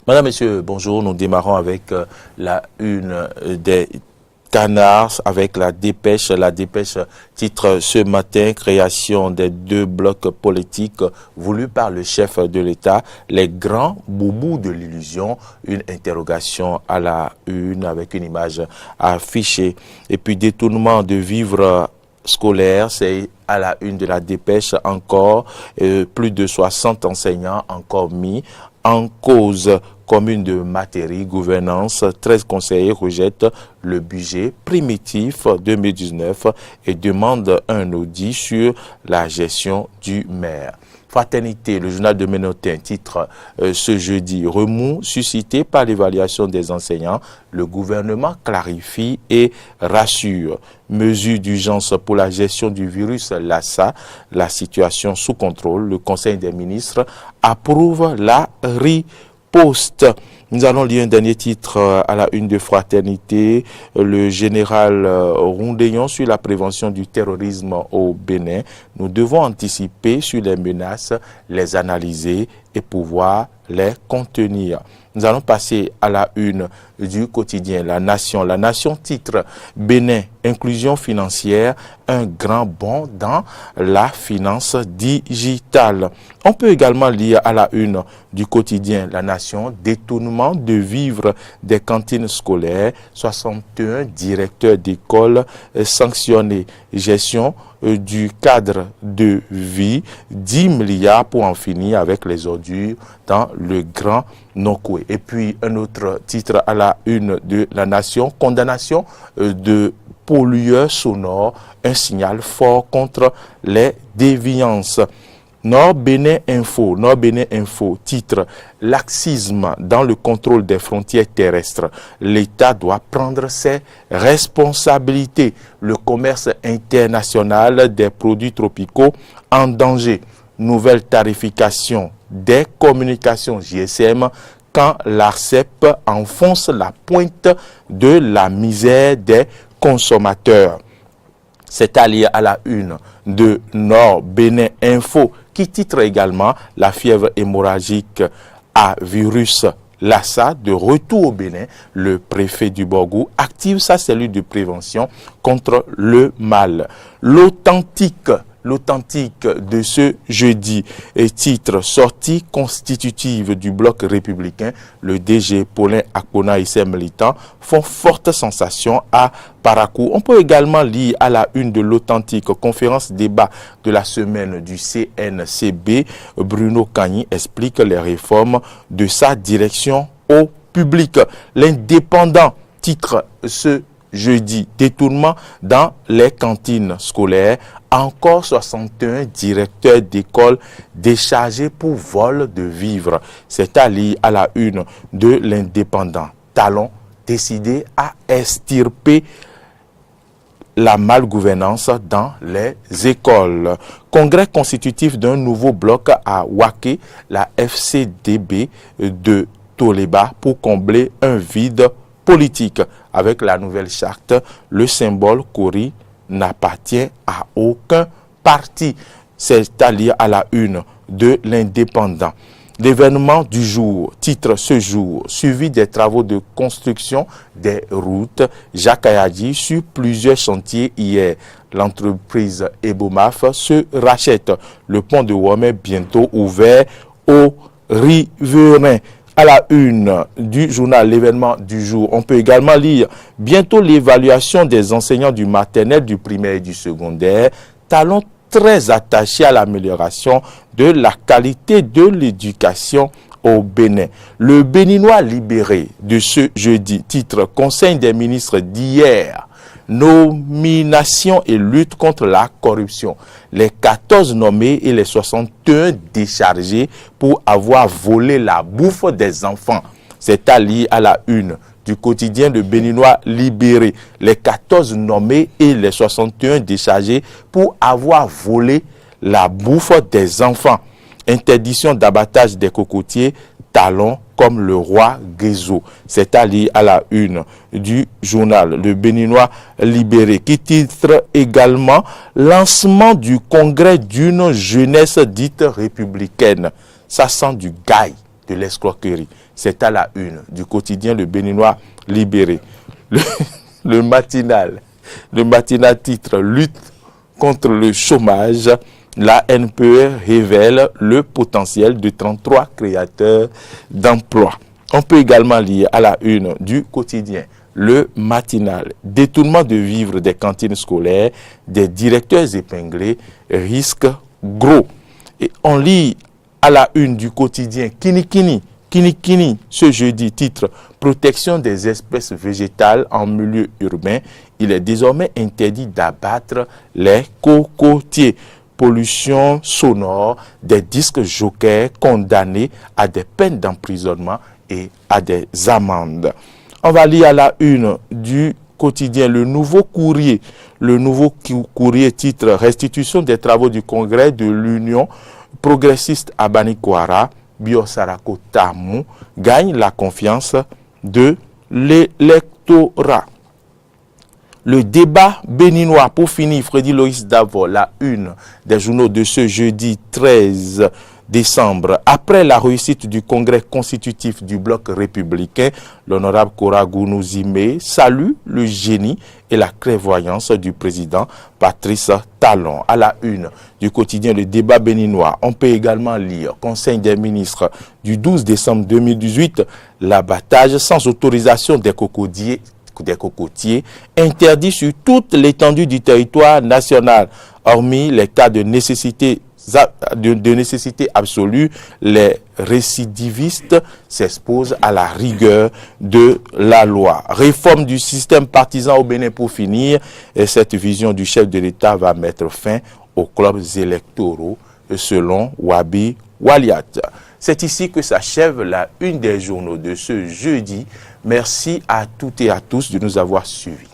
Madame, Monsieur, bonjour. Nous démarrons avec la une des Canards, avec la dépêche. La dépêche titre ce matin, création des 2 blocs politiques voulus par le chef de l'État, les grands boubous de l'illusion. Une interrogation à la une avec une image affichée. Et puis détournement de vivres scolaires, c'est à la une de la dépêche encore. Plus de 60 enseignants encore mis en cause. Commune de Matéry, gouvernance, 13 conseillers rejettent le budget primitif 2019 et demandent un audit sur la gestion du maire. Fraternité, le journal de Ménotin titre ce jeudi, remous suscité par l'évaluation des enseignants, le gouvernement clarifie et rassure. Mesures d'urgence pour la gestion du virus Lassa, la situation sous contrôle, le Conseil des ministres approuve la riposte. Nous allons lire un dernier titre à la une de Fraternité. Le général Rondéon sur la prévention du terrorisme au Bénin. Nous devons anticiper sur les menaces, les analyser et pouvoir les contenir. Nous allons passer à la une du quotidien La Nation. La Nation titre Bénin, inclusion financière, un grand bond dans la finance digitale. On peut également lire à la une du quotidien La Nation, détournement de vivres des cantines scolaires, 61 directeurs d'école sanctionnés, gestion du cadre de vie, 10 milliards pour en finir avec les ordures dans le Grand Nokoué. Et puis un autre titre à la une de La Nation, condamnation de pollueurs sonores, un signal fort contre les déviances. Nord Bénin Info, titre laxisme dans le contrôle des frontières terrestres. L'État doit prendre ses responsabilités. Le commerce international des produits tropicaux en danger. Nouvelle tarification des communications GSM quand l'ARCEP enfonce la pointe de la misère des consommateurs. C'est à lire à la une de Nord Bénin Info qui titre également la fièvre hémorragique à virus Lassa de retour au Bénin. Le préfet du Borgou active sa cellule de prévention contre le mal. L'authentique de ce jeudi est titre sortie constitutive du bloc républicain. Le DG Paulin Akpona et ses militants font forte sensation à Parakou. On peut également lire à la une de l'authentique conférence débat de la semaine du CNCB. Bruno Kagny explique les réformes de sa direction au public. L'Indépendant titre ce jeudi, détournement dans les cantines scolaires. Encore 61 directeurs d'école déchargés pour vol de vivres. C'est à lire à la une de l'Indépendant. Talon décidé à extirper la malgouvernance dans les écoles. Congrès constitutif d'un nouveau bloc à Waké, la FCDB de Toléba pour combler un vide politique. Avec la nouvelle charte, le symbole Kori n'appartient à aucun parti. C'est à lire à la une de l'Indépendant. L'événement du jour, titre ce jour, suivi des travaux de construction des routes. Jacques Ayadi sur plusieurs chantiers hier. L'entreprise Ebomaf se rachète. Le pont de Womé bientôt ouvert aux riverains. À la une du journal L'événement du jour, on peut également lire bientôt l'évaluation des enseignants du maternel, du primaire et du secondaire. Talon très attaché à l'amélioration de la qualité de l'éducation au Bénin. Le Béninois libéré de ce jeudi, titre Conseil des ministres d'hier. Nomination et lutte contre la corruption. Les 14 nommés et les 61 déchargés pour avoir volé la bouffe des enfants. C'est à lire à la une du quotidien de Béninois libéré. Les 14 nommés et les 61 déchargés pour avoir volé la bouffe des enfants. Interdiction d'abattage des cocotiers. Talon comme le roi Guézo. C'est à lire à la une du journal Le Béninois libéré qui titre également lancement du congrès d'une jeunesse dite républicaine. Ça sent du gaille de l'escroquerie. C'est à la une du quotidien Le Béninois Libéré. Le matinal titre Lutte contre le chômage. La NPE révèle le potentiel de 33 créateurs d'emplois. On peut également lire à la une du quotidien Le Matinal. Détournement de vivres des cantines scolaires, des directeurs épinglés, risque gros. Et on lit à la une du quotidien Kini, ce jeudi, titre Protection des espèces végétales en milieu urbain. Il est désormais interdit d'abattre les cocotiers. Pollution sonore, des disques jockeys condamnés à des peines d'emprisonnement et à des amendes. On va lire à la une du quotidien Le Nouveau Courrier. Le Nouveau Courrier titre Restitution des travaux du Congrès de l'Union progressiste à Banikwara. Biosarako Tamou gagne la confiance de l'électorat. Le débat béninois, pour finir, Freddy Loïs Davor, la une des journaux de ce jeudi 13 décembre. Après la réussite du congrès constitutif du bloc républicain, l'honorable Kora Gounouzime salue le génie et la clairvoyance du président Patrice Talon. À la une du quotidien Le Débat béninois, on peut également lire Conseil des ministres du 12 décembre 2018, l'abattage sans autorisation des cocotiers interdit sur toute l'étendue du territoire national, hormis les cas de nécessité absolue. Les récidivistes s'exposent à la rigueur de la loi. Réforme du système partisan au Bénin pour finir, et cette vision du chef de l'État va mettre fin aux clubs électoraux selon Wabi Waliat. C'est ici que s'achève la une des journaux de ce jeudi. Merci à toutes et à tous de nous avoir suivis.